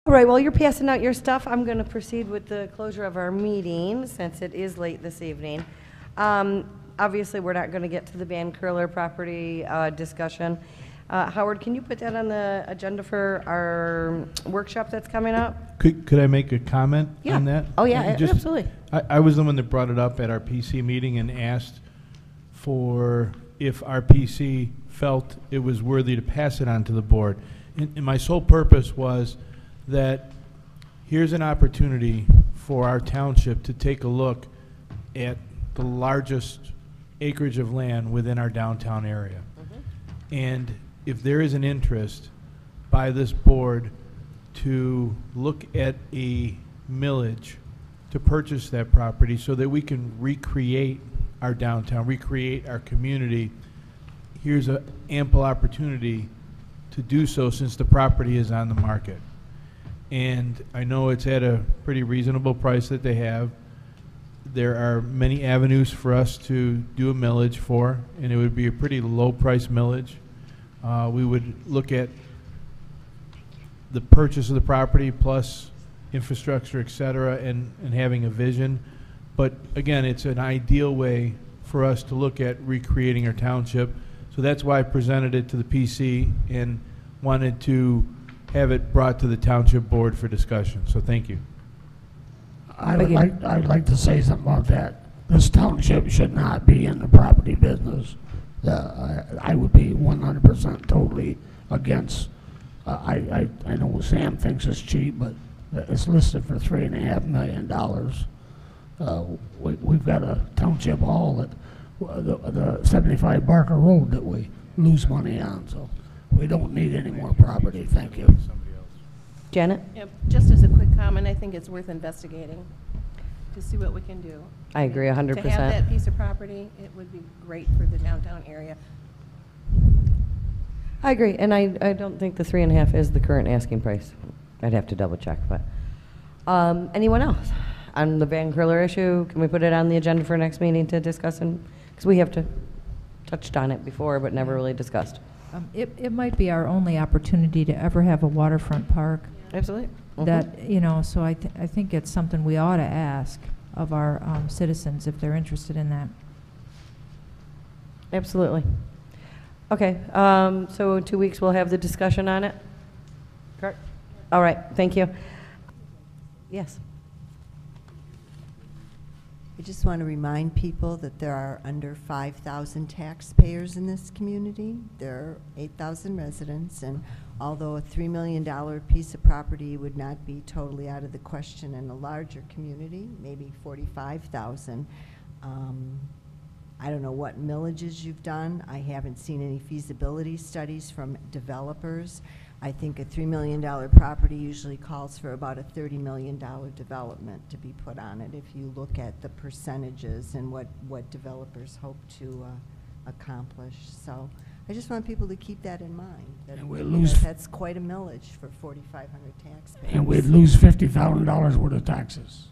All right, while you're passing out your stuff, I'm going to proceed with the closure of our meeting since it is late this evening. Obviously, we're not going to get to the Van Curler property discussion. Howard, can you put that on the agenda for our workshop that's coming up? Could I make a comment on that? Oh, yeah, Absolutely. absolutely. I was the one that brought it up at our PC meeting and asked for if our PC felt it was worthy to pass it on to the board. And my sole purpose was that here's an opportunity for our township to take a look at the largest acreage of land within our downtown area. Mm-hmm. And if there is an interest by this board to look at a millage to purchase that property so that we can recreate our downtown, recreate our community, here's an ample opportunity to do so since the property is on the market. And I know it's at a pretty reasonable price that they have. There are many avenues for us to do a millage for, and it would be a pretty low price millage. We would look at the purchase of the property plus infrastructure, et cetera, and having a vision. But again, it's an ideal way for us to look at recreating our township. So that's why I presented it to the PC and wanted to have it brought to the township board for discussion. So thank you. I'd like to say something about that. This township should not be in the property business. I would be 100% totally against. I know Sam thinks it's cheap, but it's listed for $3.5 million. We've got a township hall at the 75 Barker Road that we lose money on, so we don't need any more property. Thank you. Janet? Yep. Just as a quick comment, I think it's worth investigating to see what we can do. I agree 100%. To have that piece of property, it would be great for the downtown area. I agree, and I don't think the 3.5 is the current asking price. I'd have to double check, but anyone else on the Van Curler issue? Can we put it on the agenda for next meeting to discuss? Because we have touched on it before, but never really discussed. It might be our only opportunity to ever have a waterfront park. Absolutely. That, you know, so I think it's something we ought to ask of our citizens if they're interested in that. Absolutely. Okay, so in 2 weeks we'll have the discussion on it? Correct? All right, thank you. Yes. I just want to remind people that there are under 5,000 taxpayers in this community. There are 8,000 residents, and although a $3 million piece of property would not be totally out of the question in a larger community, maybe 45,000, I don't know what millages you've done. I haven't seen any feasibility studies from developers. I think a $3 million property usually calls for about a $30 million development to be put on it if you look at the percentages and what developers hope to accomplish. So I just want people to keep that in mind. That And we'd lose that's quite a millage for 4,500 taxpayers. And we'd lose $50,000 worth of taxes.